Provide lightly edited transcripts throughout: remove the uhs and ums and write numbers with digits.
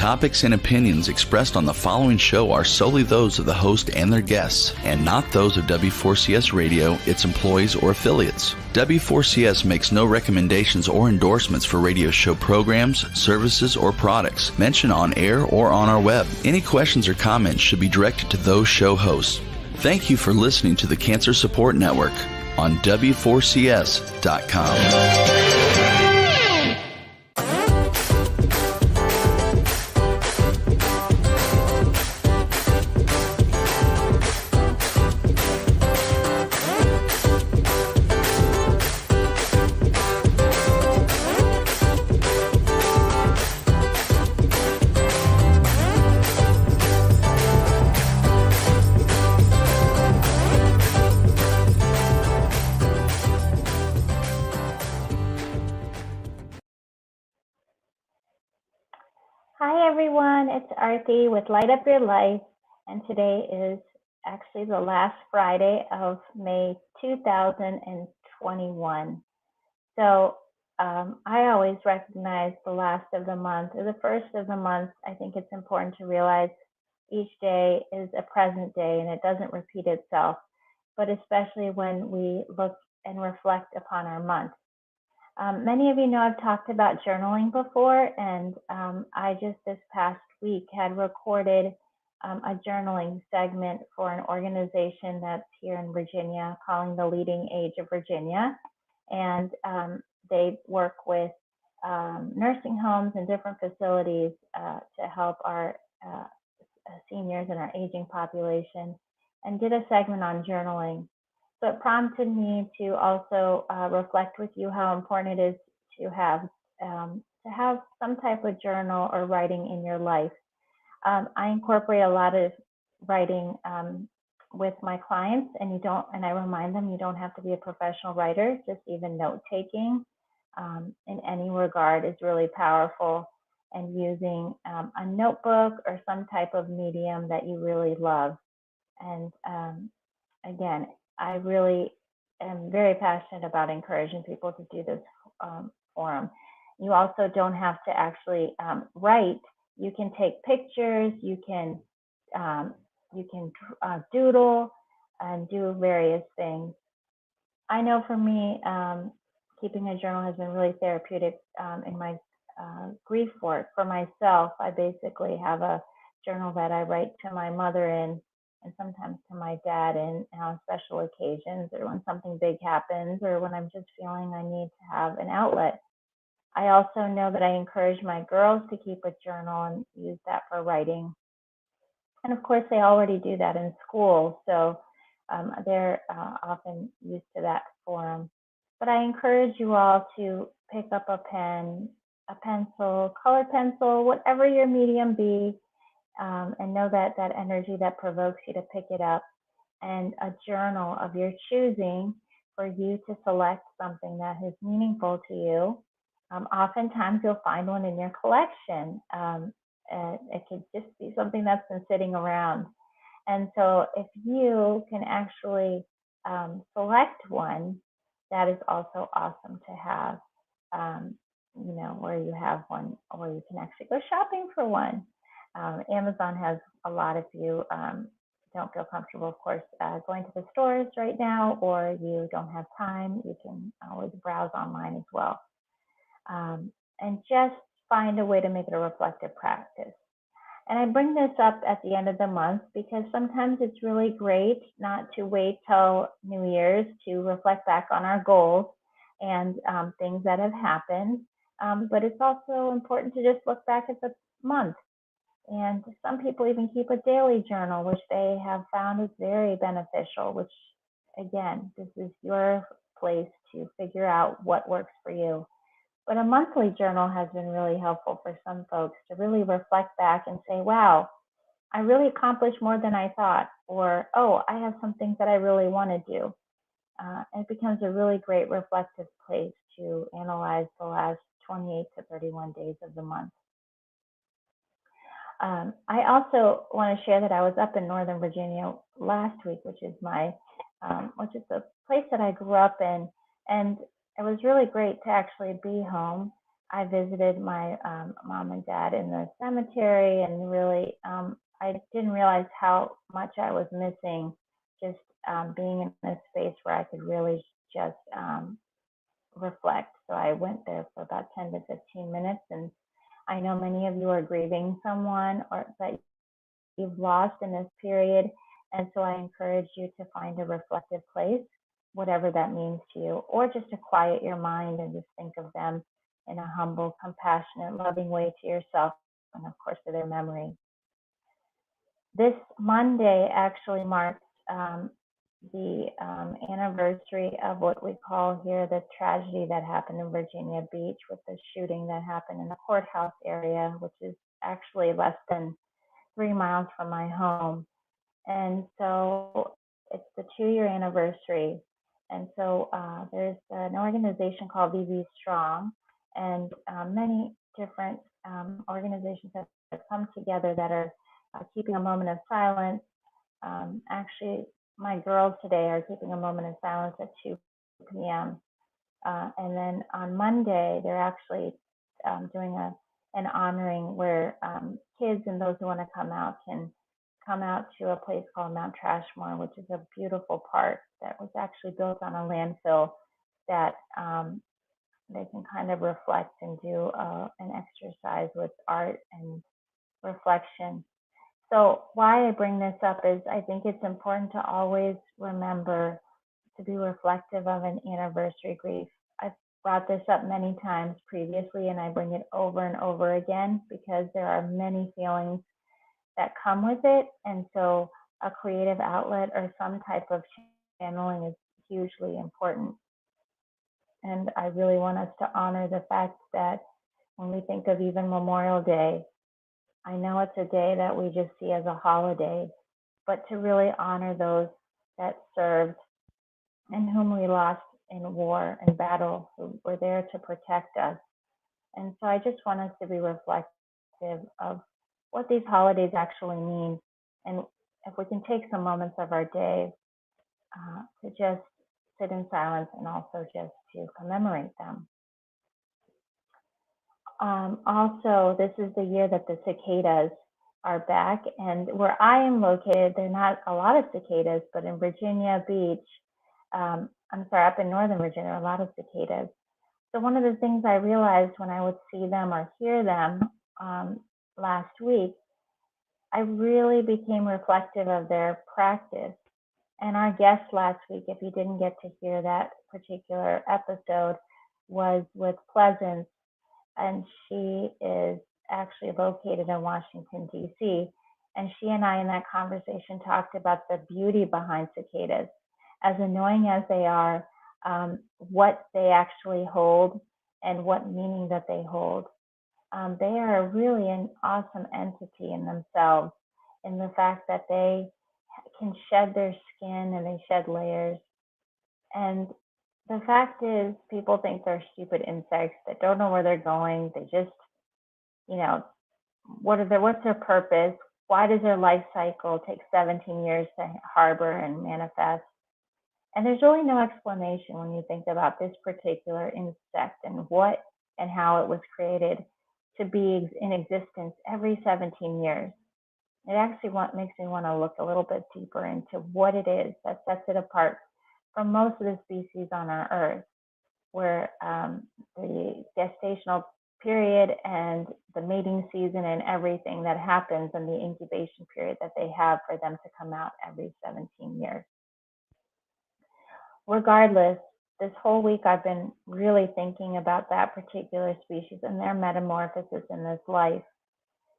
topics and opinions expressed on the following show are solely those of the host and their guests, and not those of W4CS Radio, its employees, or affiliates. W4CS makes no recommendations or endorsements for radio show programs, services, or products mentioned on air or on our web. Any questions or comments should be directed to those show hosts. Thank you for listening to the Cancer Support Network on W4CS.com. It's Arti with Light Up Your Life, and today is actually the last Friday of May 2021. So I always recognize the last of the month or the first of the month. I think it's important to realize each day is a present day and it doesn't repeat itself, but especially when we look and reflect upon our month. Many of you know I've talked about journaling before, and I just this past week had recorded a journaling segment for an organization that's here in Virginia calling the Leading Age of Virginia. And they work with nursing homes and different facilities to help our seniors and our aging population, and did a segment on journaling. So it prompted me to also reflect with you how important it is to have some type of journal or writing in your life. I incorporate a lot of writing with my clients, and I remind them you don't have to be a professional writer. Just even note taking in any regard is really powerful, and using a notebook or some type of medium that you really love. And again, I really am very passionate about encouraging people to do this forum. You also don't have to actually write. You can take pictures. You can doodle and do various things. I know for me, keeping a journal has been really therapeutic in my grief work. For myself, I basically have a journal that I write to my mother in, and sometimes to my dad in on special occasions, or when something big happens, or when I'm just feeling I need to have an outlet. I also know that I encourage my girls to keep a journal and use that for writing. And of course, they already do that in school, so they're often used to that forum. But I encourage you all to pick up a pen, a pencil, colored pencil, whatever your medium be, and know that energy that provokes you to pick it up, and a journal of your choosing for you to select something that is meaningful to you. Oftentimes you'll find one in your collection. It could just be something that's been sitting around. And so if you can actually select one, that is also awesome to have, where you have one, or you can actually go shopping for one. Amazon has a lot. If you don't feel comfortable, of course, going to the stores right now, or you don't have time, you can always browse online as well. And just find a way to make it a reflective practice. And I bring this up at the end of the month because sometimes it's really great not to wait till New Year's to reflect back on our goals and things that have happened. But it's also important to just look back at the month. And some people even keep a daily journal, which they have found is very beneficial, which, again, this is your place to figure out what works for you. But a monthly journal has been really helpful for some folks to really reflect back and say, wow, I really accomplished more than I thought, or, oh, I have some things that I really want to do. It becomes a really great reflective place to analyze the last 28 to 31 days of the month. I also want to share that I was up in Northern Virginia last week, which is the place that I grew up in, and it was really great to actually be home I visited my mom and dad in the cemetery, and really, I didn't realize how much I was missing just being in a space where I could really just reflect. So I went there for about 10 to 15 minutes, and I know many of you are grieving someone or that you've lost in this period. And so I encourage you to find a reflective place, whatever that means to you, or just to quiet your mind and just think of them in a humble, compassionate, loving way to yourself and, of course, to their memory. This Monday actually marks the anniversary of what we call here the tragedy that happened in Virginia Beach with the shooting that happened in the courthouse area, which is actually less than 3 miles from my home. And so it's the 2-year anniversary. And so there's an organization called VV Strong, and many different organizations have come together that are keeping a moment of silence. Actually, my girls today are keeping a moment of silence at 2 p.m. And then on Monday, they're actually doing an honoring where kids and those who want to come out can come out to a place called Mount Trashmore, which is a beautiful park that was actually built on a landfill that they can kind of reflect and do an exercise with art and reflection. So why I bring this up is I think it's important to always remember to be reflective of an anniversary grief. I've brought this up many times previously, and I bring it over and over again because there are many feelings that come with it. And so a creative outlet or some type of channeling is hugely important. And I really want us to honor the fact that when we think of even Memorial Day, I know it's a day that we just see as a holiday, but to really honor those that served and whom we lost in war and battle, who were there to protect us. And so I just want us to be reflective of what these holidays actually mean. And if we can take some moments of our day to just sit in silence and also just to commemorate them. Also, this is the year that the cicadas are back. And where I am located, there are not a lot of cicadas, but in Virginia Beach, up in Northern Virginia, a lot of cicadas. So one of the things I realized when I would see them or hear them last week, I really became reflective of their practice. And our guest last week, if you didn't get to hear that particular episode, was with Pleasance, and she is actually located in Washington, D.C. And she and I in that conversation talked about the beauty behind cicadas. As annoying as they are, what they actually hold and what meaning that they hold. They are really an awesome entity in themselves, in the fact that they can shed their skin and they shed layers. And the fact is, people think they're stupid insects that don't know where they're going. They just, what's their purpose? Why does their life cycle take 17 years to harbor and manifest? And there's really no explanation when you think about this particular insect and what and how it was created to be in existence every 17 years. It actually makes me want to look a little bit deeper into what it is that sets it apart from most of the species on our Earth, where the gestational period and the mating season and everything that happens and the incubation period that they have for them to come out every 17 years. Regardless, this whole week I've been really thinking about that particular species and their metamorphosis in this life.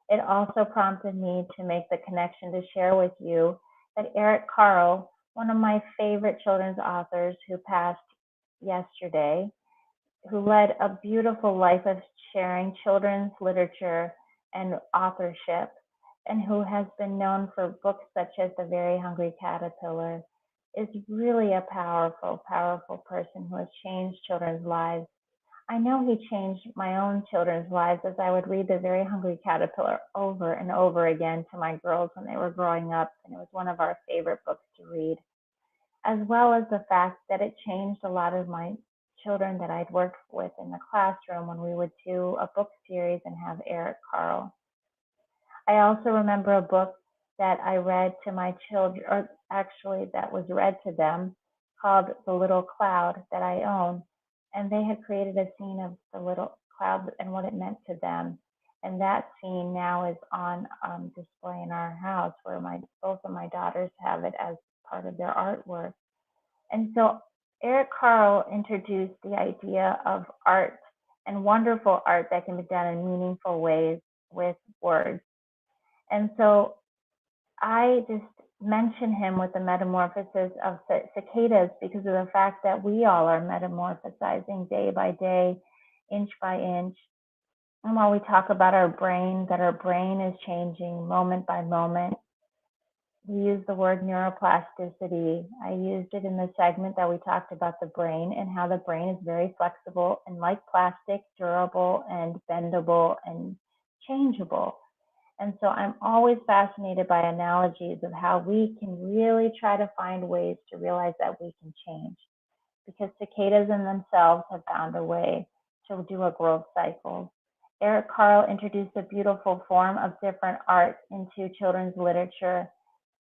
It also prompted me to make the connection to share with you that Eric Carle, one of my favorite children's authors who passed yesterday, who led a beautiful life of sharing children's literature and authorship, and who has been known for books such as The Very Hungry Caterpillar, is really a powerful, powerful person who has changed children's lives. I know he changed my own children's lives as I would read The Very Hungry Caterpillar over and over again to my girls when they were growing up, and it was one of our favorite books to read, as well as the fact that it changed a lot of my children that I'd worked with in the classroom when we would do a book series and have Eric Carle. I also remember a book that I read to my children, or actually that was read to them, called The Little Cloud, that I own. And they had created a scene of the little cloud and what it meant to them. And that scene now is on display in our house, where both of my daughters have it as part of their artwork. And so Eric Carle introduced the idea of art, and wonderful art that can be done in meaningful ways with words. And so I just mention him with the metamorphosis of cicadas because of the fact that we all are metamorphosizing day by day, inch by inch. And while we talk about our brain, that our brain is changing moment by moment, we use the word neuroplasticity. I used it in the segment that we talked about the brain and how the brain is very flexible and, like plastic, durable and bendable and changeable. And so I'm always fascinated by analogies of how we can really try to find ways to realize that we can change, because cicadas in themselves have found a way to do a growth cycle. Eric Carle introduced a beautiful form of different art into children's literature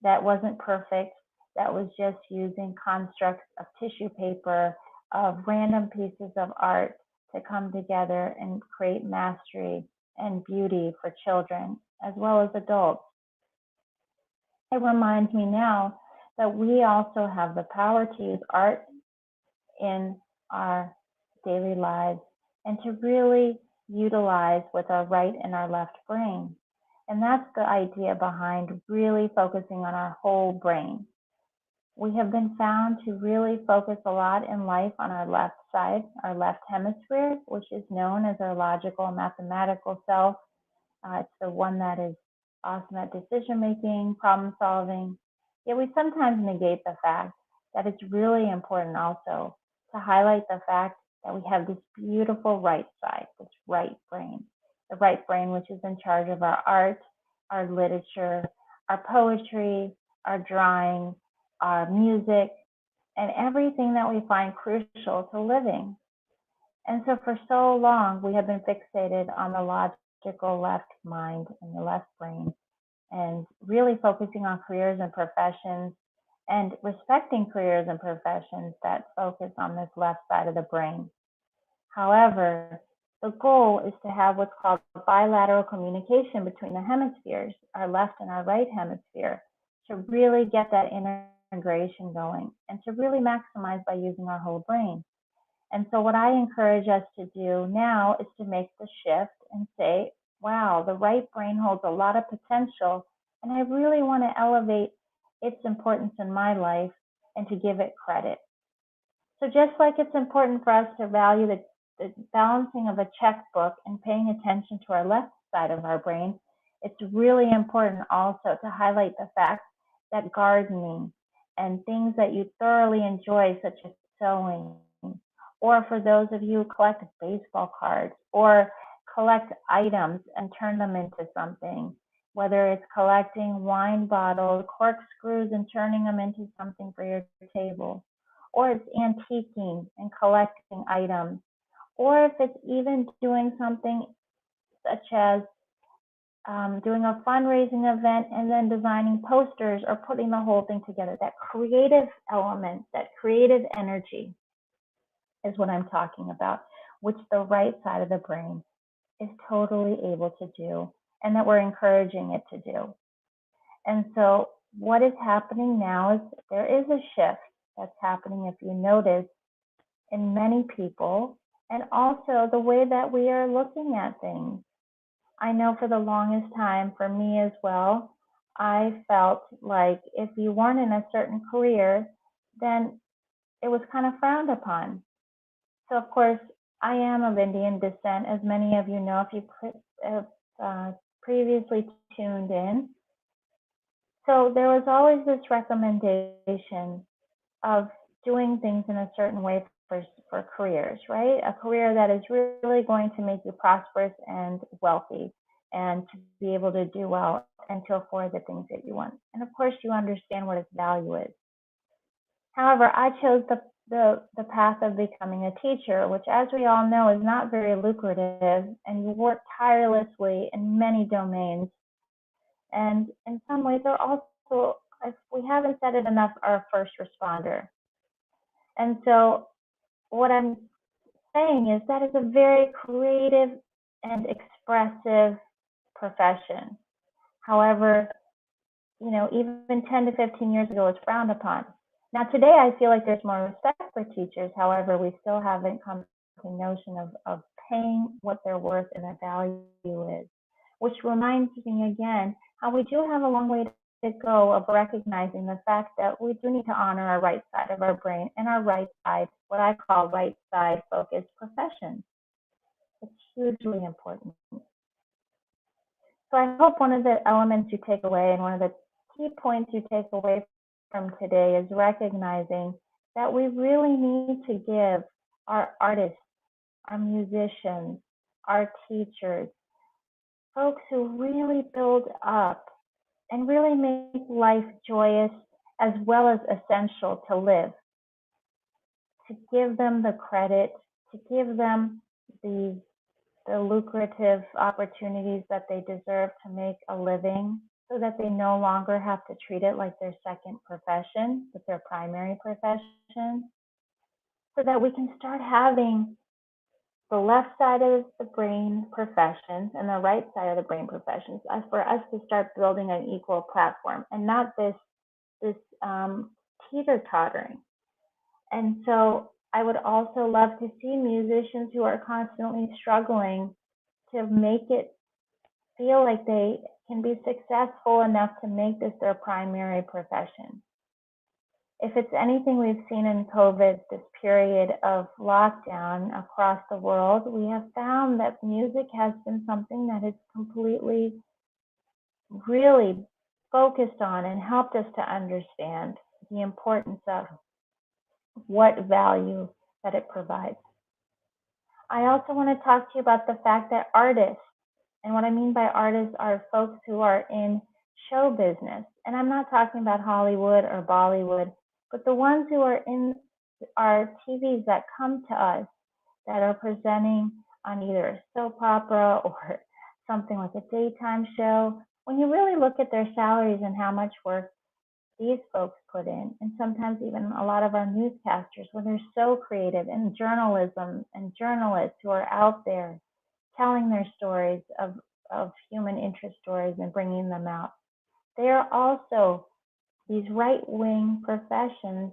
that wasn't perfect, that was just using constructs of tissue paper, of random pieces of art to come together and create mastery and beauty for children as well as adults. It reminds me now that we also have the power to use art in our daily lives and to really utilize with our right and our left brain. And that's the idea behind really focusing on our whole brain. We have been found to really focus a lot in life on our left side, our left hemisphere, which is known as our logical, mathematical self. It's the one that is awesome at decision making, problem solving. Yet we sometimes negate the fact that it's really important also to highlight the fact that we have this beautiful right side, this right brain. The right brain, which is in charge of our art, our literature, our poetry, our drawing, our music, and everything that we find crucial to living. And so for so long, we have been fixated on the logical left mind and the left brain, and really focusing on careers and professions and respecting careers and professions that focus on this left side of the brain. However, the goal is to have what's called bilateral communication between the hemispheres, our left and our right hemisphere, to really get that integration going and to really maximize by using our whole brain. And so what I encourage us to do now is to make the shift and say, wow, the right brain holds a lot of potential, and I really want to elevate its importance in my life and to give it credit. So just like it's important for us to value the balancing of a checkbook and paying attention to our left side of our brain, it's really important also to highlight the fact that gardening and things that you thoroughly enjoy, such as sewing, or for those of you who collect baseball cards or collect items and turn them into something, whether it's collecting wine bottles, corkscrews, and turning them into something for your table, or it's antiquing and collecting items, or if it's even doing something such as doing a fundraising event and then designing posters or putting the whole thing together. That creative element, that creative energy is what I'm talking about, which the right side of the brain is totally able to do, and that we're encouraging it to do. And so what is happening now is there is a shift that's happening, if you notice, in many people, and also the way that we are looking at things. I know for the longest time, for me as well, I felt like if you weren't in a certain career, then it was kind of frowned upon. So, of course, I am of Indian descent, as many of you know if you have previously tuned in. So there was always this recommendation of doing things in a certain way for careers, right? A career that is really going to make you prosperous and wealthy and to be able to do well and to afford the things that you want. And of course, you understand what its value is. However, I chose the path of becoming a teacher, which, as we all know, is not very lucrative, and you work tirelessly in many domains. And in some ways, they're also, if we haven't said it enough, are a first responder. And so, what I'm saying is that is a very creative and expressive profession. However, even 10 to 15 years ago, it's frowned upon. Now, today, I feel like there's more respect for teachers. However, we still haven't come to the notion of paying what their worth and their value is, which reminds me again how we do have a long way to go of recognizing the fact that we do need to honor our right side of our brain and our right side, what I call right side focused professions. It's hugely important. So I hope one of the elements you take away and one of the key points you take away from today is recognizing that we really need to give our artists, our musicians, our teachers, folks who really build up and really make life joyous as well as essential to live, to give them the credit, to give them the lucrative opportunities that they deserve to make a living, so that they no longer have to treat it like their second profession, but their primary profession, so that we can start having the left side of the brain professions and the right side of the brain professions, for us to start building an equal platform and not this teeter-tottering. And so I would also love to see musicians who are constantly struggling to make it feel like they can be successful enough to make this their primary profession. If it's anything we've seen in COVID, this period of lockdown across the world, we have found that music has been something that has completely, really focused on and helped us to understand the importance of what value that it provides. I also want to talk to you about the fact that artists, and what I mean by artists are folks who are in show business. And I'm not talking about Hollywood or Bollywood, but the ones who are in our TVs that come to us that are presenting on either a soap opera or something like a daytime show. When you really look at their salaries and how much work these folks put in, and sometimes even a lot of our newscasters, when they're so creative, and journalism and journalists who are out there telling their stories of human interest stories and bringing them out. They are also these right-wing professions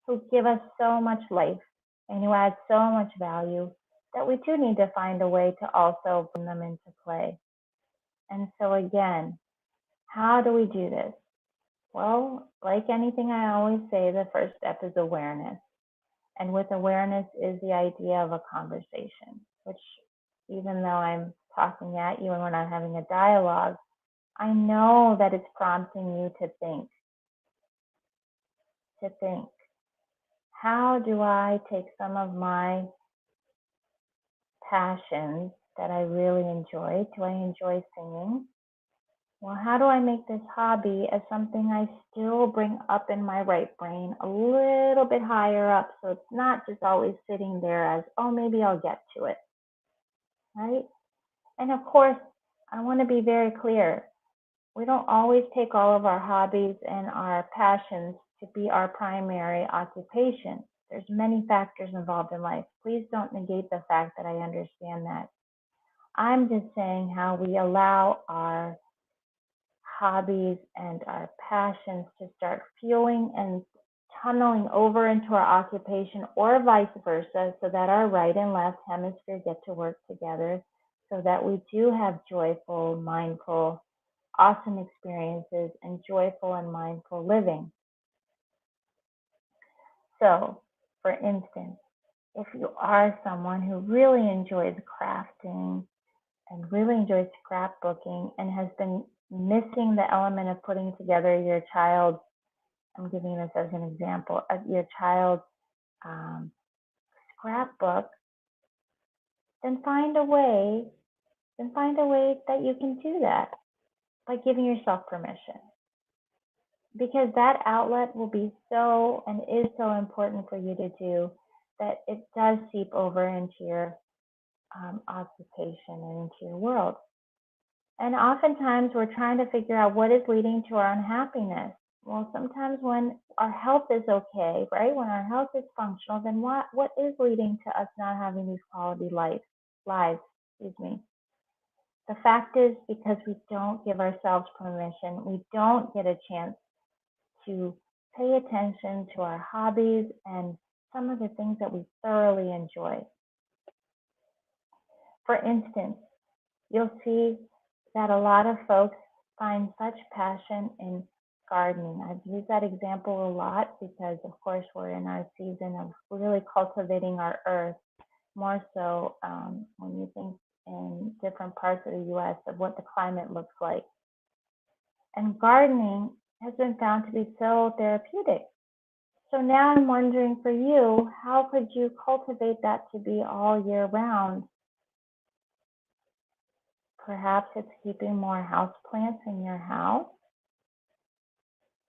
who give us so much life and who add so much value that we do need to find a way to also bring them into play. And so again, how do we do this? Well, like anything I always say, the first step is awareness. And with awareness is the idea of a conversation, which even though I'm talking at you and we're not having a dialogue, I know that it's prompting you to think. How do I take some of my passions that I really enjoy? Do I enjoy singing? Well, how do I make this hobby as something I still bring up in my right brain a little bit higher up, so it's not just always sitting there as, oh, maybe I'll get to it, right? And of course, I want to be very clear. We don't always take all of our hobbies and our passions to be our primary occupation. There's many factors involved in life. Please don't negate the fact that I understand that. I'm just saying how we allow our hobbies and our passions to start fueling and tunneling over into our occupation, or vice versa, so that our right and left hemisphere get to work together, so that we do have joyful, mindful, awesome experiences and joyful and mindful living. So, for instance, if you are someone who really enjoys crafting and really enjoys scrapbooking and has been missing the element of putting together your child's, I'm giving this as an example, of your child's scrapbook, then find a way that you can do that by giving yourself permission. because that outlet will be so and is so important for you to do that it does seep over into your occupation and into your world. And oftentimes we're trying to figure out what is leading to our unhappiness. Well, sometimes when our health is okay, right? When our health is functional, then what is leading to us not having these quality lives, excuse me. The fact is because we don't give ourselves permission, we don't get a chance to pay attention to our hobbies and some of the things that we thoroughly enjoy. For instance, you'll see that a lot of folks find such passion in gardening. I've used that example a lot because, of course, we're in our season of really cultivating our earth, more so when you think in different parts of the U.S. of what the climate looks like. And gardening has been found to be so therapeutic. So now I'm wondering for you, how could you cultivate that to be all year round? Perhaps it's keeping more house plants in your house.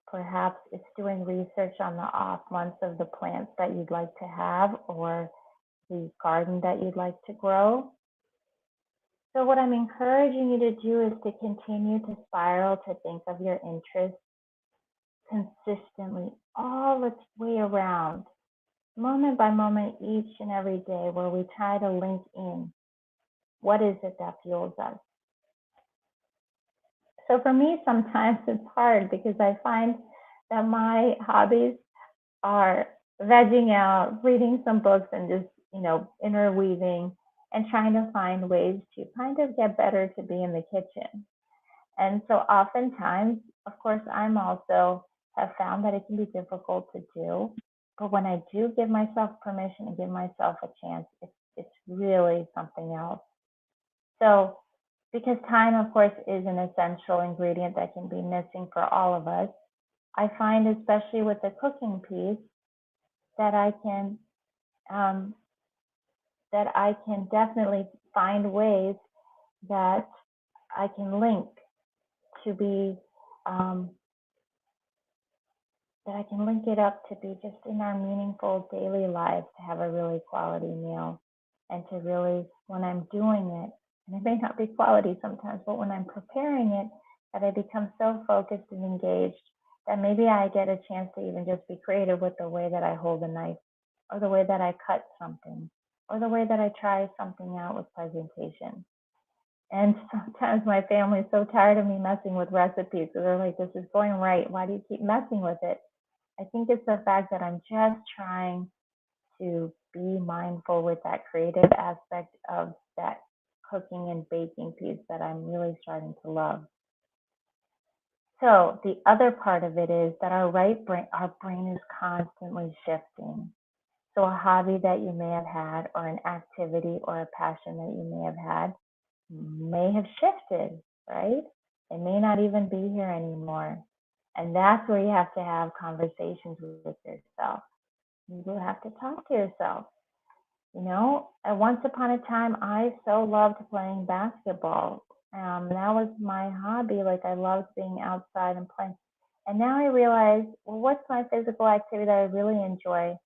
Perhaps it's doing research on the off months of the plants that you'd like to have or the garden that you'd like to grow. So what I'm encouraging you to do is to continue to spiral to think of your interests consistently all its way around, moment by moment, each and every day, where we try to link in. What is it that fuels us? So for me, sometimes it's hard because I find that my hobbies are vegging out, reading some books, and just, interweaving and trying to find ways to kind of get better to be in the kitchen. And so oftentimes, of course, I'm also have found that it can be difficult to do. But when I do give myself permission and give myself a chance, it's really something else. So because time, of course, is an essential ingredient that can be missing for all of us, I find, especially with the cooking piece, that I can definitely find ways that I can link to be that I can link it up to be just in our meaningful daily lives, to have a really quality meal, and to really, when I'm doing it, and it may not be quality sometimes, but when I'm preparing it, that I become so focused and engaged that maybe I get a chance to even just be creative with the way that I hold a knife, or the way that I cut something, or the way that I try something out with presentation. And sometimes my family's so tired of me messing with recipes. So they're like, this is going right. Why do you keep messing with it? I think it's the fact that I'm just trying to be mindful with that creative aspect of that cooking and baking piece that I'm really starting to love. So the other part of it is that our brain is constantly shifting. So a hobby that you may have had, or an activity or a passion that you may have had, may have shifted, right? It may not even be here anymore. And that's where you have to have conversations with yourself. You will have to talk to yourself. Once upon a time, I so loved playing basketball. That was my hobby. Like, I loved being outside and playing. And now I realize, well, what's my physical activity that I really enjoy?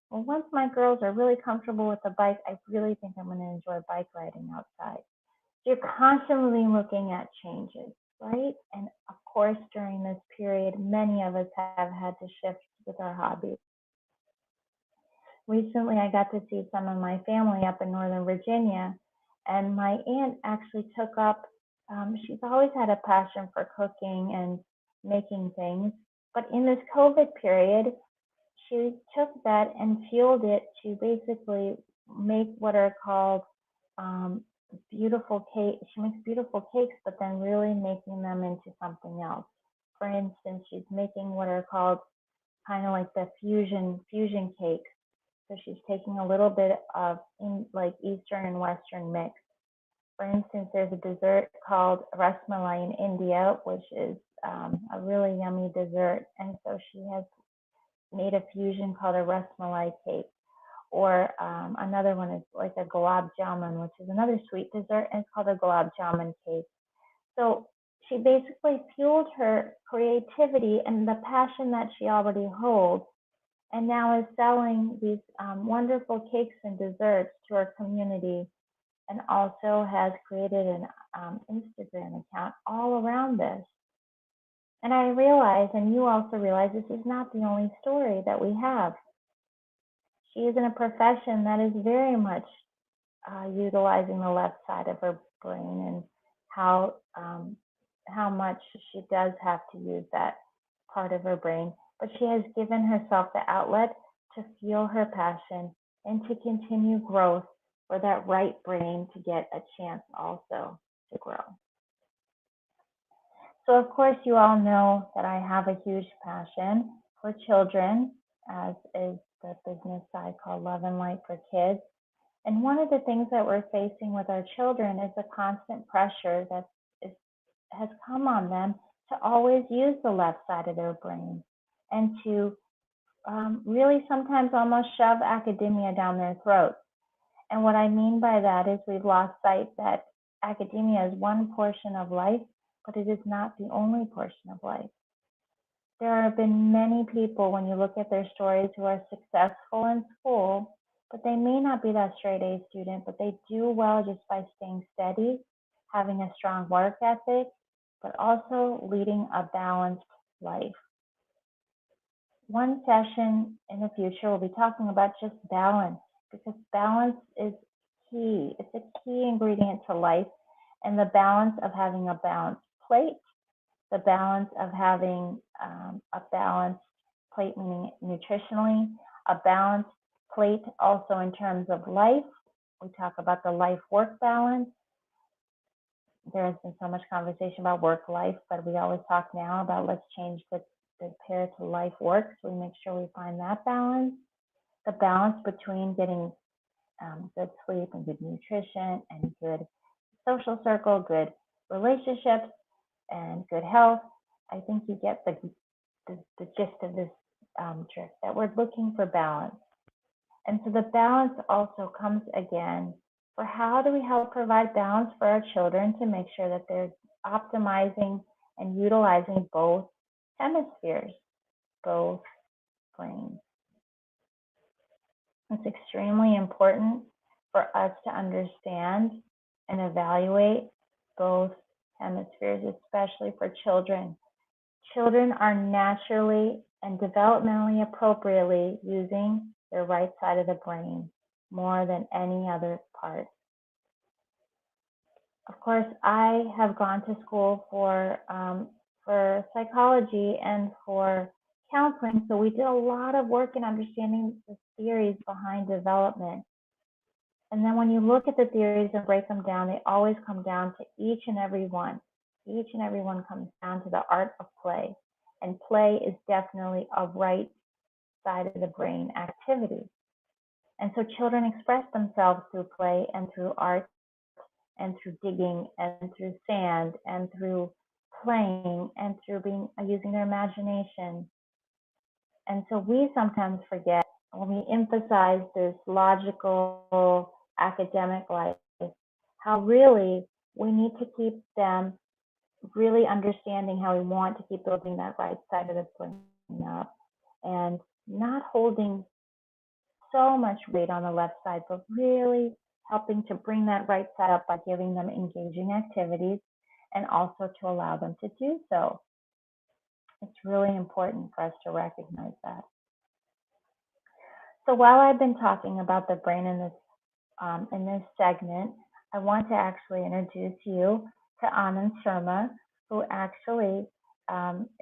Well, once my girls are really comfortable with the bike, I really think I'm going to enjoy bike riding outside. You're constantly looking at changes, right? And of course, during this period, many of us have had to shift with our hobbies. Recently, I got to see some of my family up in Northern Virginia, and my aunt actually took up, she's always had a passion for cooking and making things, but in this COVID period, she took that and fueled it to basically make what are called beautiful cake. She makes beautiful cakes, but then really making them into something else. For instance, she's making what are called kind of like the fusion cakes. So she's taking a little bit of like Eastern and Western mix. For instance, there's a dessert called rasmalai in India, which is a really yummy dessert. And so she has made a fusion called a rasmalai cake. Or another one is like a gulab jamun, which is another sweet dessert, and it's called a gulab jamun cake. So she basically fueled her creativity and the passion that she already holds, and now is selling these wonderful cakes and desserts to her community, and also has created an Instagram account all around this. And I realize, and you also realize, this is not the only story that we have. She is in a profession that is very much utilizing the left side of her brain, and how much she does have to use that part of her brain. But she has given herself the outlet to feel her passion and to continue growth for that right brain to get a chance also to grow. So of course you all know that I have a huge passion for children, as is the business side called Love and Light for Kids. And one of the things that we're facing with our children is the constant pressure that has come on them to always use the left side of their brain, and to really sometimes almost shove academia down their throats. And what I mean by that is we've lost sight that academia is one portion of life, but it is not the only portion of life. There have been many people, when you look at their stories, who are successful in school, but they may not be that straight A student, but they do well just by staying steady, having a strong work ethic, but also leading a balanced life. One session in the future we'll be talking about just balance, because balance is key. It's a key ingredient to life, and the balance of having a balanced plate, the balance of having a balanced plate, meaning nutritionally, a balanced plate also in terms of life. We talk about the life-work balance. There has been so much conversation about work-life, but we always talk now about let's change the pair to life-work, so we make sure we find that balance. The balance between getting good sleep and good nutrition and good social circle, good relationships, and good health. I think you get the gist of this trick, that we're looking for balance. And so the balance also comes again for how do we help provide balance for our children to make sure that they're optimizing and utilizing both hemispheres, both brains. It's extremely important for us to understand and evaluate both hemispheres, especially for children. Children are naturally and developmentally appropriately using their right side of the brain more than any other part. Of course, I have gone to school for psychology and for counseling, so we did a lot of work in understanding the theories behind development. And then when you look at the theories and break them down, they always come down to each and every one. Each and every one comes down to the art of play. And play is definitely a right side of the brain activity. And so children express themselves through play and through art and through digging and through sand and through playing and through using their imagination. And so we sometimes forget, when we emphasize this logical academic life, how really we need to keep them really understanding how we want to keep building that right side of the brain up, and not holding so much weight on the left side, but really helping to bring that right side up by giving them engaging activities and also to allow them to do so. It's really important for us to recognize that. So while I've been talking about the brain in this segment, I want to actually introduce you to Anand Sharma, who actually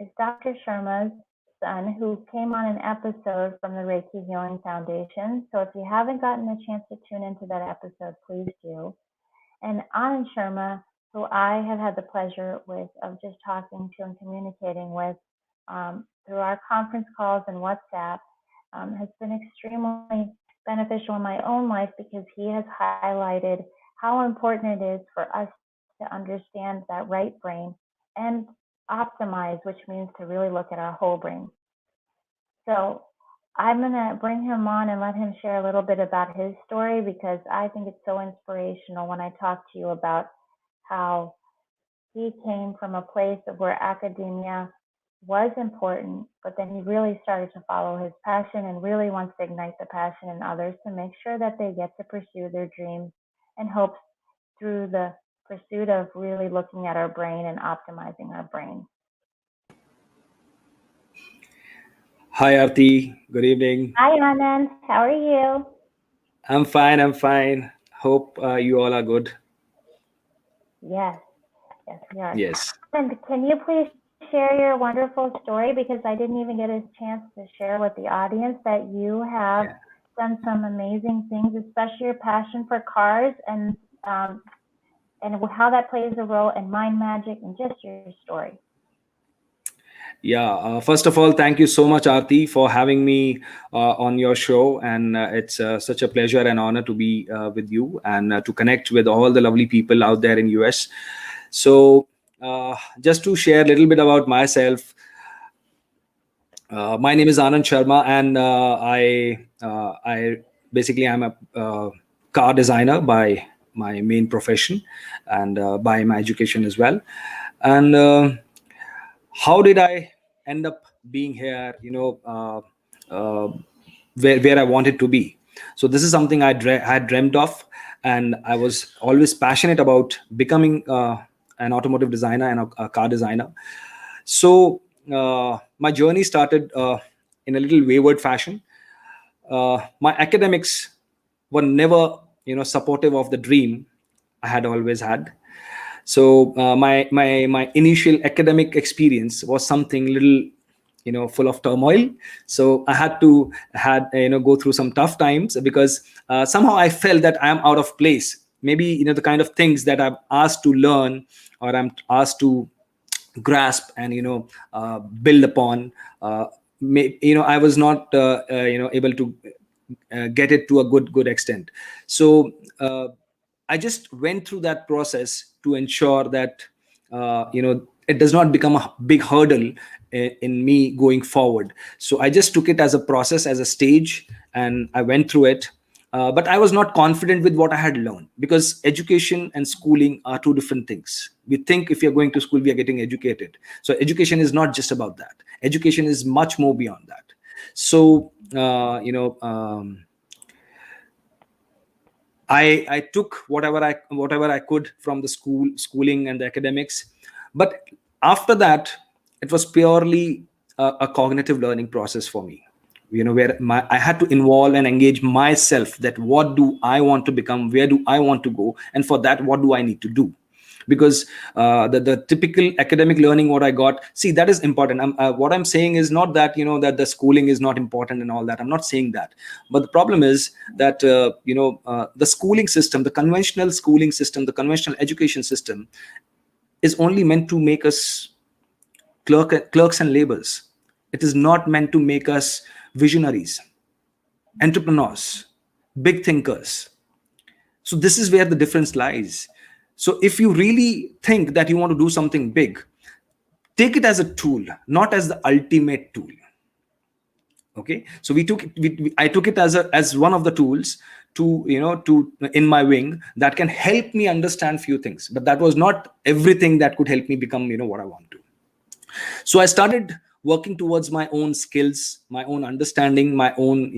is Dr. Sharma's son, who came on an episode from the Reiki Healing Foundation. So if you haven't gotten a chance to tune into that episode, please do. And Anand Sharma, who I have had the pleasure of just talking to and communicating with through our conference calls and WhatsApp, has been extremely beneficial in my own life, because he has highlighted how important it is for us to understand that right brain and optimize, which means to really look at our whole brain. So I'm going to bring him on and let him share a little bit about his story, because I think it's so inspirational when I talk to you about how he came from a place of where academia was important, but then he really started to follow his passion and really wants to ignite the passion in others to make sure that they get to pursue their dreams and hopes through the pursuit of really looking at our brain and optimizing our brain. Hi, Arti. Good evening. Hi, Anand. How are you? I'm fine. I'm fine. Hope you all are good. Yes, yes, we are. Yes. And can you please share your wonderful story? Because I didn't even get a chance to share with the audience that you have Yeah. done some amazing things, especially your passion for cars and how that plays a role in mind magic and just your story. Yeah. First of all, thank you so much, Arti, for having me on your show. And it's such a pleasure and honor to be with you and to connect with all the lovely people out there in US. So, just to share a little bit about myself, my name is Anand Sharma, and I basically am a car designer by my main profession and by my education as well. And how did I end up being here? Where I wanted to be. So this is something I had dreamt of, and I was always passionate about becoming an automotive designer and a car designer. So my journey started in a little wayward fashion. My academics were never, supportive of the dream I had always had. So my initial academic experience was something little, full of turmoil. So I had to go through some tough times because somehow I felt that I am out of place. Maybe the kind of things that I'm asked to learn or I'm asked to grasp and build upon, I was not able to get it to a good extent. So I just went through that process to ensure that it does not become a big hurdle in me going forward. So I just took it as a process, as a stage, and I went through it. But I was not confident with what I had learned, because education and schooling are two different things. We think if you're going to school, we are getting educated. So education is not just about that. Education is much more beyond that. So I took whatever I could from the schooling and the academics, but after that, it was purely a cognitive learning process for me. Where I had to involve and engage myself. That what do I want to become? Where do I want to go? And for that, what do I need to do? Because the typical academic learning what I got, see, that is important. What I'm saying is not that that the schooling is not important and all that. I'm not saying that, but the problem is that the schooling system, the conventional schooling system, the conventional education system is only meant to make us clerks and laborers. It is not meant to make us visionaries, entrepreneurs, big thinkers. So this is where the difference lies. So if you really think that you want to do something big, take it as a tool, not as the ultimate tool. Okay, so I took it as one of the tools to in my wing that can help me understand few things, but that was not everything that could help me become what I want to. So I started working towards my own skills, my own understanding, my own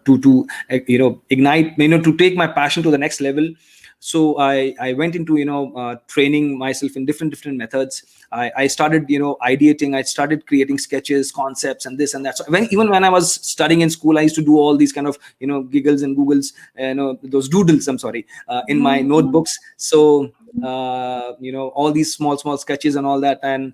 to ignite, to take my passion to the next level. So I went into training myself in different methods. I started ideating. I started creating sketches, concepts, and this and that. So even when I was studying in school, I used to do all these kind of giggles and googles, those doodles, I'm sorry, in my notebooks. So all these small sketches and all that, and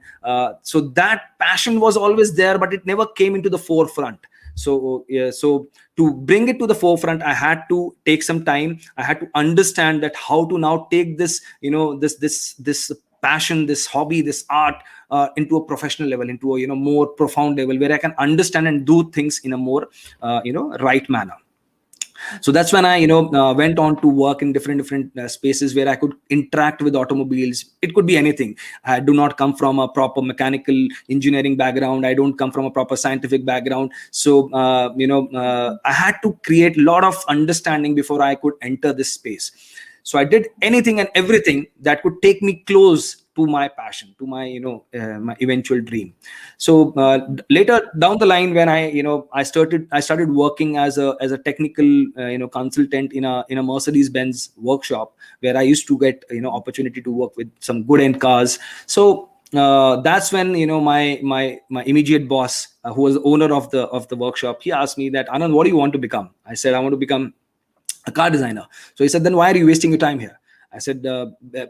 so that passion was always there, but it never came into the forefront. So so to bring it to the forefront, I had to take some time. I had to understand that how to now take this this passion, this hobby, this art into a professional level, into a more profound level, where I can understand and do things in a more right manner. So that's when I went on to work in different spaces where I could interact with automobiles. It could be anything. I do not come from a proper mechanical engineering background. I don't come from a proper scientific background. So I had to create a lot of understanding before I could enter this space. So I did anything and everything that could take me close to my passion, to my my eventual dream. So later down the line, when I started working as a technical consultant in a Mercedes Benz workshop, where I used to get opportunity to work with some good end cars. So that's when my immediate boss, who was the owner of the workshop, he asked me that, Anand, what do you want to become? I said, I want to become a car designer. So he said, then why are you wasting your time here? I said,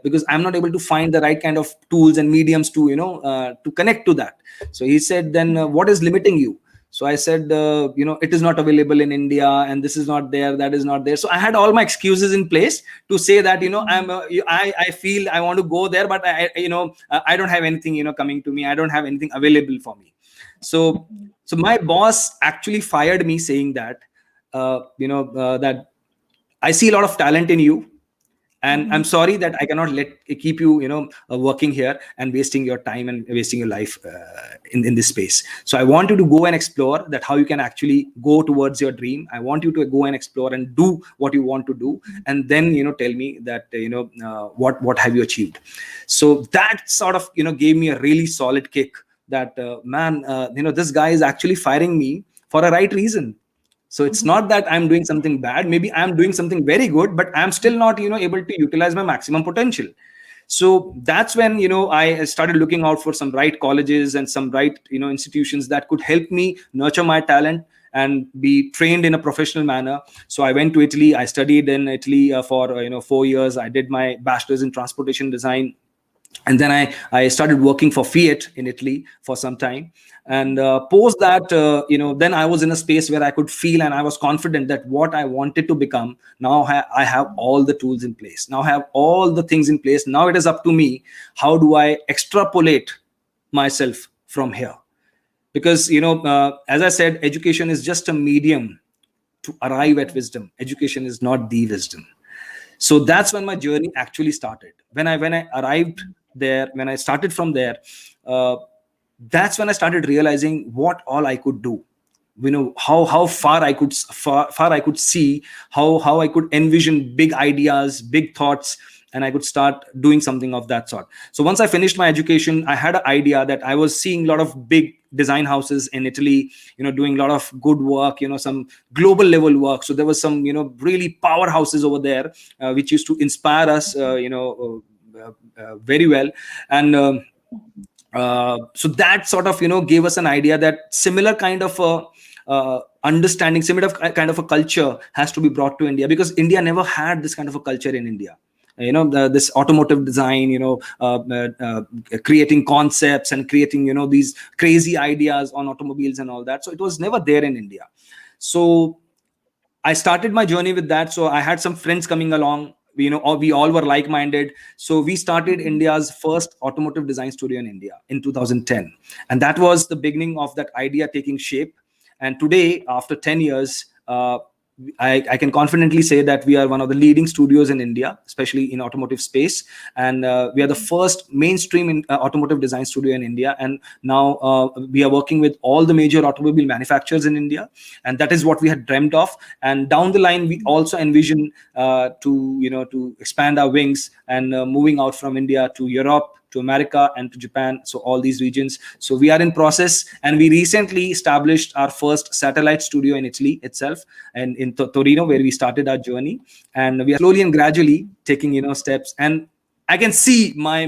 because I'm not able to find the right kind of tools and mediums to to connect to that. So he said, then what is limiting you? So I said, it is not available in India, and this is not there, that is not there. So I had all my excuses in place to say that I feel I want to go there, but I don't have anything coming to me. I don't have anything available for me. So my boss actually fired me, saying that that I see a lot of talent in you, and I'm sorry that I cannot keep you working here and wasting your time and wasting your life in this space. So I want you to go and explore that how you can actually go towards your dream. I want you to go and explore and do what you want to do, and then tell me that what have you achieved. So that sort of gave me a really solid kick, that man, this guy is actually firing me for a right reason. So it's not that I'm doing something bad. Maybe I'm doing something very good, but I'm still not able to utilize my maximum potential. So that's when I started looking out for some right colleges and some right institutions that could help me nurture my talent and be trained in a professional manner. So I went to Italy. I studied in Italy for 4 years. I did my bachelor's in transportation design, and then I started working for Fiat in Italy for some time. And post that, then I was in a space where I could feel and I was confident that what I wanted to become, now I have all the tools in place. Now I have all the things in place. Now it is up to me. How do I extrapolate myself from here? Because as I said, education is just a medium to arrive at wisdom. Education is not the wisdom. So that's when my journey actually started. When I arrived there, when I started from there, uh, that's when I started realizing what all I could do. How far I could see, how I could envision big ideas, big thoughts, and I could start doing something of that sort. So once I finished my education, I had an idea that I was seeing a lot of big design houses in Italy, doing a lot of good work, some global level work. So there was some really powerhouses over there, which used to inspire us very well. And so that sort of gave us an idea that similar kind of understanding, similar kind of a culture has to be brought to India, because India never had this kind of a culture in India. This automotive design, creating concepts and creating these crazy ideas on automobiles and all that. So it was never there in India. So I started my journey with that. So I had some friends coming along. We all were like-minded. So we started India's first automotive design studio in India in 2010, and that was the beginning of that idea taking shape. And today, after 10 years, I can confidently say that we are one of the leading studios in India, especially in automotive space. And we are the first mainstream automotive design studio in India. And now we are working with all the major automobile manufacturers in India. And that is what we had dreamt of. And down the line, we also envision to expand our wings and moving out from India to Europe, to America, and to Japan. So all these regions. So we are in process, and we recently established our first satellite studio in Italy itself, and in Torino, where we started our journey. And we are slowly and gradually taking steps. And I can see my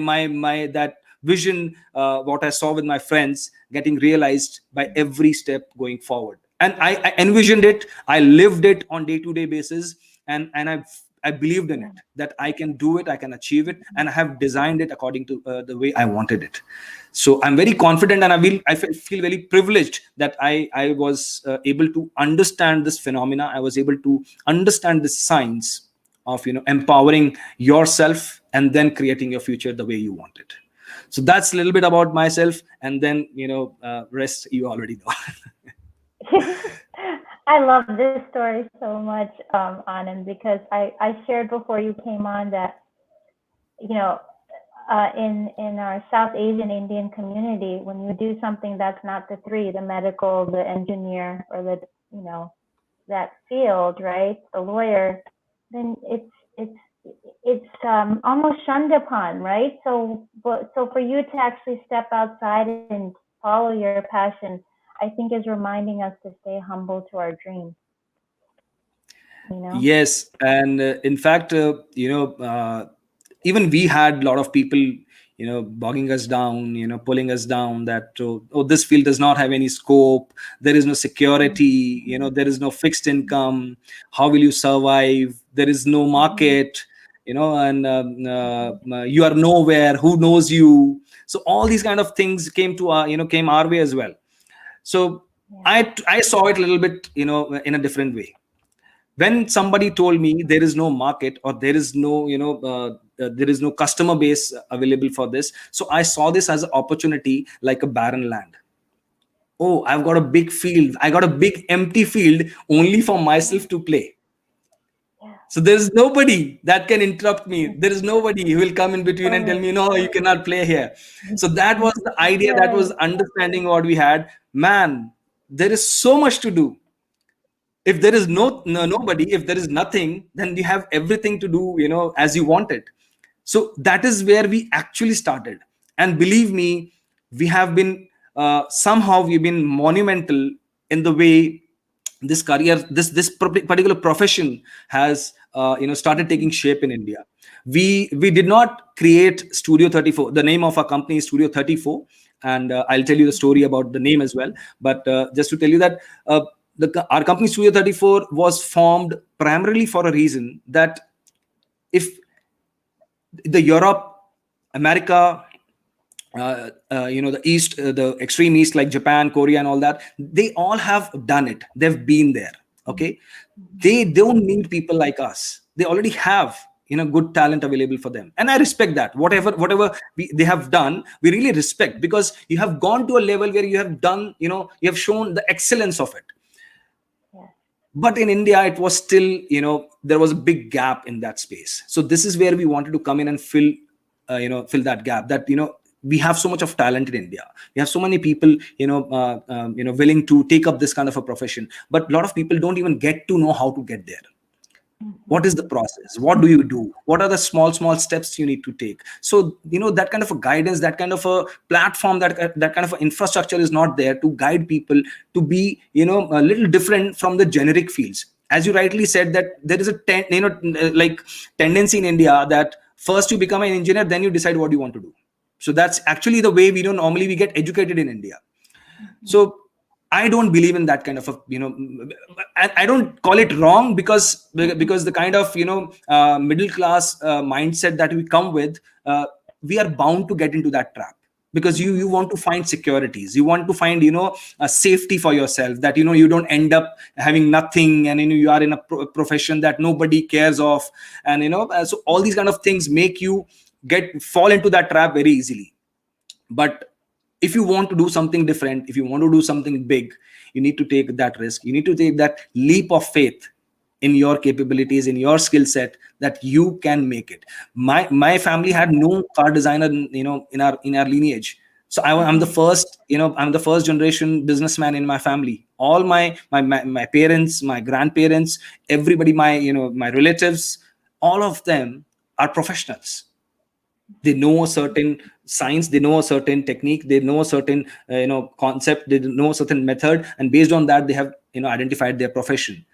that vision, what I saw with my friends, getting realized by every step going forward. And I envisioned it. I lived it on day-to-day basis, and I believed in it, that I can do it, I can achieve it, and I have designed it according to the way I wanted it. So I'm very confident, and I feel very privileged that I was able to understand this phenomena. I was able to understand this science of empowering yourself and then creating your future the way you want it. So that's a little bit about myself, and then rest you already know. I love this story so much, Anand, because I shared before you came on that, in our South Asian Indian community, when you do something that's not the three, the medical, the engineer, or that field, right, the lawyer, then it's almost shunned upon, right? So for you to actually step outside and follow your passion, I think is reminding us to stay humble to our dreams, you know? Yes, and in fact, even we had a lot of people, bogging us down, pulling us down. That oh, this field does not have any scope. There is no security. There is no fixed income. How will you survive? There is no Mm-hmm. market. And you are nowhere. Who knows you? So all these kind of things came our way as well. So Yeah. I saw it a little bit, in a different way. When somebody told me there is no market, or there is no there is no customer base available for this, so I saw this as an opportunity, like a barren land. Oh, I've got a big field, I got a big empty field only for myself to play. Yeah. So there is nobody that can interrupt me. There is nobody who will come in between and tell Right. me, no, you cannot play here. So that was the idea, that was Right. understanding what we had. Man, there is so much to do. If there is nobody, if there is nothing, then you have everything to do, as you want it. So that is where we actually started. And believe me, we have been somehow we've been monumental in the way this career, this particular profession has started taking Mm-hmm. shape in India. We did not create Studio 34. The name of our company is Studio 34, and I'll tell you the story about the name as well. But just to tell you that our company Studio 34 was formed primarily for a reason, that if the Europe, America, the East, the extreme East, like Japan, Korea, and all that, they all have done it. They've been there. Okay, Mm-hmm. they don't need people like us. They already have good talent available for them, and I respect that. Whatever they have done, we really respect, because you have gone to a level where you have done, you have shown the excellence of it. Yes. But in India, it was still, there was a big gap in that space. So this is where we wanted to come in and fill that gap. That we have so much of talent in India. We have so many people, willing to take up this kind of a profession. But a lot of people don't even get to know how to get there. What is the Mm-hmm. process? What do you do? What are the small steps you need to take? So that kind of a guidance, that kind of a platform, that kind of a infrastructure is not there to guide people to be a little different from the generic fields. As you rightly said, that there is a like tendency in India, that first you become an engineer, then you decide what you want to do. So that's actually the way we don't normally we get educated in India. Mm-hmm. So I don't believe in that kind of a, I don't call it wrong, because the kind of middle class mindset that we come with, we are bound to get into that trap, because you Mm-hmm. want to find securities, you want to find a safety for yourself, that you don't end up having nothing, and you are in a profession that nobody cares of. And so all these kind of things make you get fall into that trap very easily. But if you want to do something different, if you want to do something big, you need to take that risk, you need to take that leap of faith in your capabilities, in your skill set, that you can make it. My family had no car designer in our lineage. So I'm the Mm-hmm. first, I'm the first generation businessman in my family. All my parents, my grandparents, everybody, my relatives, all of them are professionals. They know a certain science, they know a certain technique, they know a certain concept, they know a certain method, and based on that they have identified their profession.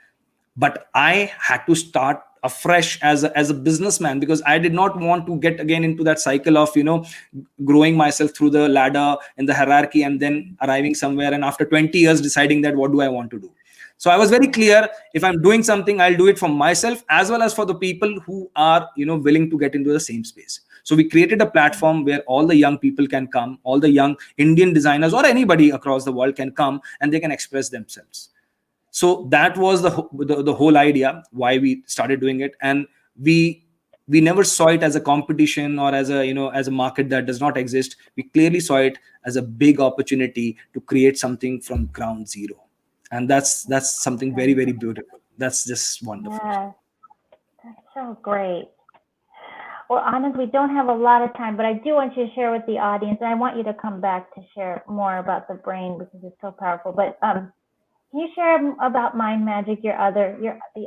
But I had to start afresh as a businessman, because I did not want to get again into that cycle of growing myself through the ladder in the hierarchy, and then arriving somewhere, and after 20 years deciding that what do I want to do. So I was very clear, if I'm doing something, I'll do it for myself as well as for the people who are willing to get into the same space. So we created a platform where all the young people can come, all the young Indian designers or anybody across the world can come, and they can express themselves. So that was the whole idea why we started doing it. And we never saw it as a competition, or as a market that does not exist. We clearly saw it as a big opportunity to create something from ground zero. And that's something very, very beautiful. That's just wonderful. Yes, that's so great. Well, Anand, we don't have a lot of time, but I do want you to share with the audience, and I want you to come back to share more about the brain because it's so powerful. But can you share about mind magic, the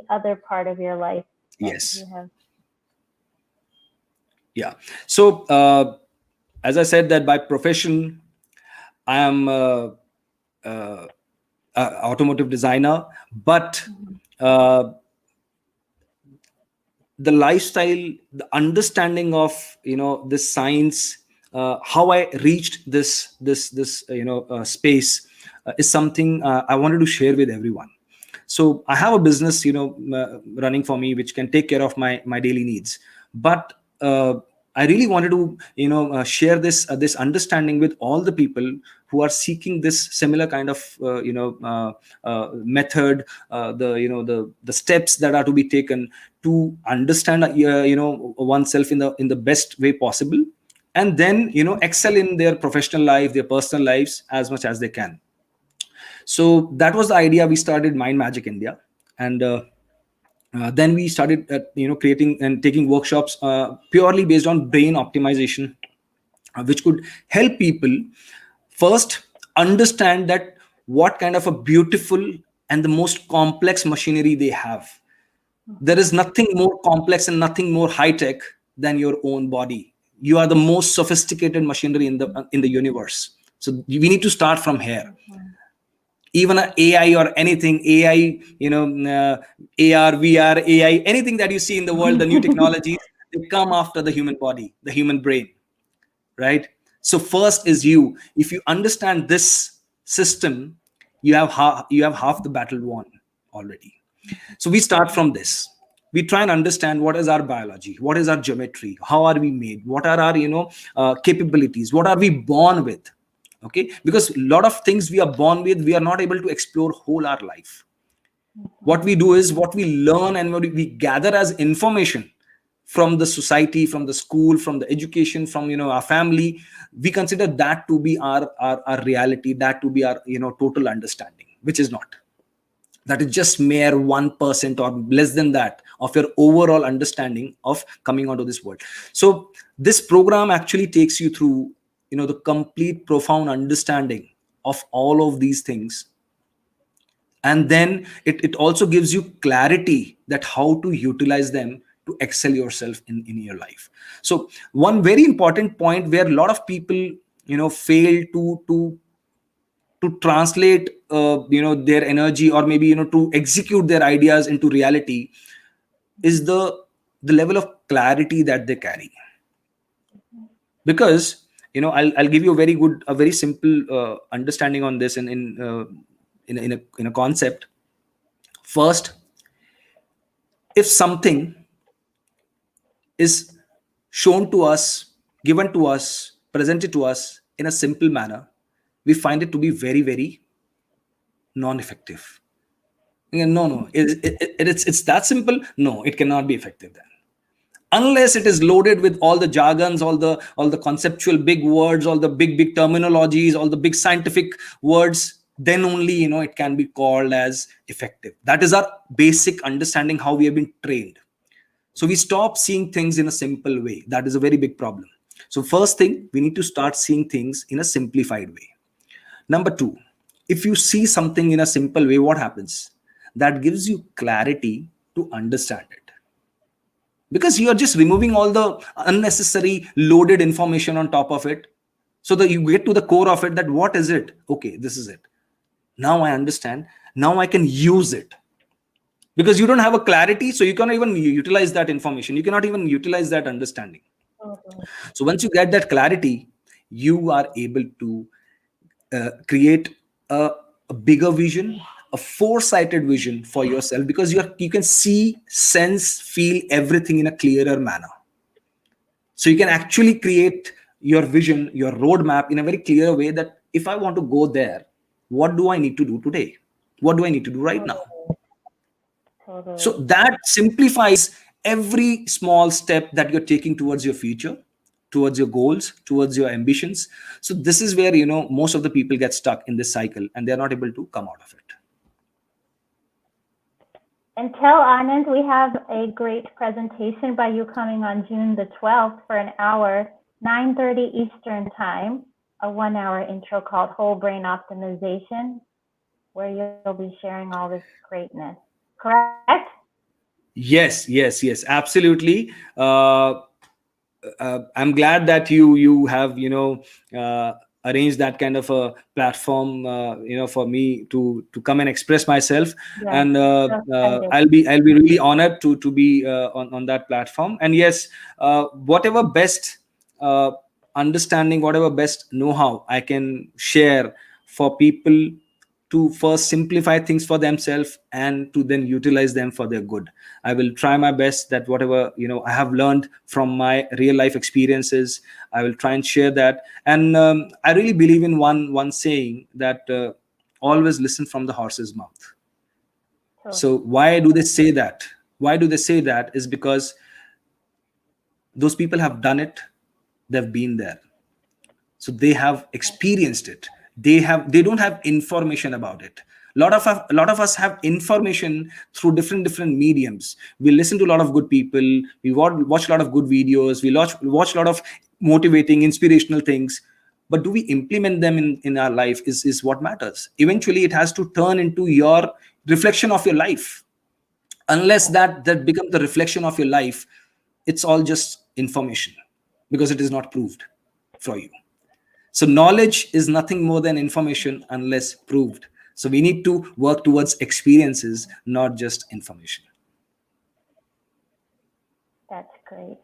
other part of your life that you Yes. have? Yeah. So as I said, that by profession I am uh, automotive designer, but Mhm. uh, the lifestyle, the understanding of this science, how I reached this space, is something I wanted to share with everyone. So I have a business, running for me, which can take care of my daily needs. But I really wanted to share this understanding with all the people who are seeking this similar kind of method, the steps that are to be taken to understand oneself in the best way possible, and then excel in their professional life, their personal lives, as much as they can. So that was the idea. We started Mind Magic India, and then we started creating and taking workshops purely based on brain optimization, which could help people first understand that what kind of a beautiful and the most complex machinery they have. There is nothing more complex and nothing more high tech than your own body. You are the most sophisticated machinery in the universe. So we need to start from here. Mhm. Even a AI or anything, AI, AR, VR, AI, anything that you see in the world, the new technologies, they come after the human body, the human brain, right? So first is you. If you understand this system, you have half the battle won already. So we start from this. We try and understand what is our biology, what is our geometry, how are we made, what are our capabilities, what are we born with. Okay, because a lot of things we are born with, we are not able to explore whole our life. What Mhm. we do is what we learn and what we gather as information from the society, from the school, from the education, from our family. We consider that to be our reality, that to be our total understanding, which is not. That is just mere 1% or less than that of your overall understanding of coming onto this world. So this program actually takes you through the complete profound understanding of all of these things, and then it also gives you clarity that how to utilize them to excel yourself in your life. So one very important point where a lot of people fail to translate their energy, or maybe to execute their ideas into reality, is the level of clarity that they carry. Because I'll give you a very simple understanding on this in a concept. First, if something is shown to us, given to us, presented to us in a simple manner, we find it to be very, very non-effective. No, it's that simple. No, it cannot be effective then, unless it is loaded with all the jargons, all the conceptual big words, all the big terminologies, all the big scientific words. Then only it can be called as effective. That is our basic understanding, how we have been trained. So we stop seeing things in a simple way. That is a very big problem. So first thing, we need to start seeing things in a simplified way. Number two, if you see something in a simple way, what happens? That gives you clarity to understand it, because you are just removing all the unnecessary loaded information on top of it, so that you get to the core of it, that what is it? Okay, this is it. Now I understand. Now I can use it. Because you don't have a clarity, so you cannot even utilize that information, you cannot even utilize that understanding. Totally. So once you get that clarity, you are able to create a bigger vision, a foresighted vision for yourself, because you can see, sense, feel everything in a clearer manner. So you can actually create your vision, your roadmap in a very clear way, that if I want to go there, what do I need to do today? What do I need to do right now? Totally. So Totally. that simplifies every small step that you're taking towards your future, towards your goals, towards your ambitions. So this is where most of the people get stuck in this cycle, and they're not able to come out of it. And tell Anand we have a great presentation by you coming on June the 12th for an hour, 9:30 Eastern Time, a 1-hour intro called Whole Brain Optimization, where you'll be sharing all this greatness. Correct? Yes, absolutely. I'm glad that you have arranged that kind of a platform, for me to come and express myself. Yes, And so excited. I'll be really honored to be on that platform. And yes, whatever best uh, understanding, whatever best know-how I can share for people to first simplify things for themselves and to then utilize them for their good. I will try my best that whatever I have learned from my real life experiences, I will try and share that. And I really believe in one saying that always listen from the horse's mouth. Totally. So why do they say that? Why do they say that? Is because those people have done it, they've been there, so they have experienced it. They don't have information about it. A lot of us have information through different mediums. We listen to a lot of good people, we watch a lot of good videos, we watch a lot of motivating, inspirational things, but do we implement them in our life is what matters. Eventually it has to turn into your reflection of your life. Unless that becomes the reflection of your life, it's all just information, because it is not proved for you. So knowledge is nothing more than information unless proved. So we need to work towards experiences, not just information. That's great.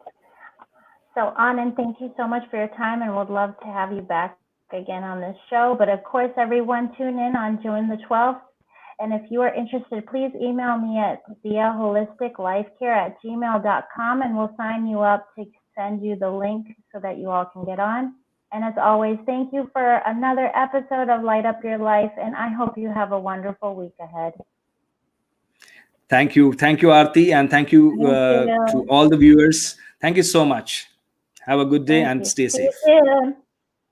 So, Anand, thank you so much for your time, and we'd love to have you back again on this show. But of course, everyone tune in on June the 12th. And if you are interested, please email me at theaholisticlifecare@gmail.com, and we'll sign you up to send you the link so that you all can get on. And as always, thank you for another episode of Light Up Your Life, and I hope you have a wonderful week ahead. Thank you, Aarti, and thank you to all the viewers. Thank you so much. Have a good day and stay safe. You too.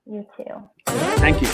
You too. Thank you.